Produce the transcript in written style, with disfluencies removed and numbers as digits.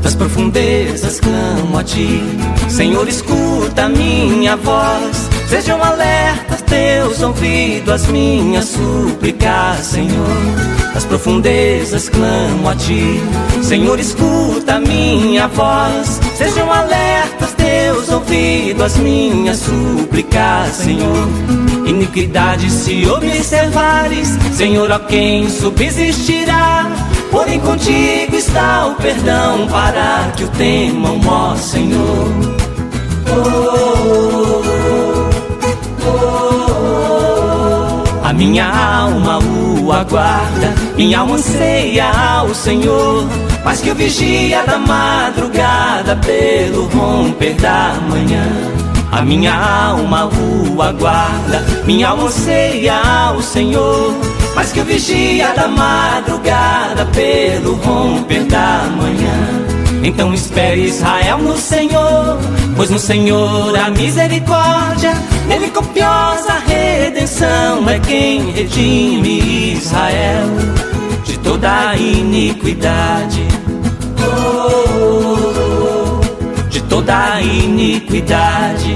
Das profundezas clamo a ti, Senhor, escuta a minha voz. Sejam alertas teus ouvidos às minhas súplicas, Senhor. Das profundezas clamo a ti, Senhor, escuta a minha voz. Sejam alertas teus ouvidos às minhas súplicas, Senhor. Iniquidade se observares, Senhor, ó quem subsistirá? Porém contigo está o perdão para que o temam, ó Senhor. A minha alma o aguarda, minha alma anseia ao Senhor, mas que o vigia da madrugada pelo romper da manhã. A minha alma o aguarda, minha alma anseia ao Senhor, mas que o vigia da madrugada pelo romper da manhã. Então espere Israel no Senhor, pois no Senhor a misericórdia, nele copiosa redenção é quem redime Israel de toda a iniquidade, de toda a iniquidade.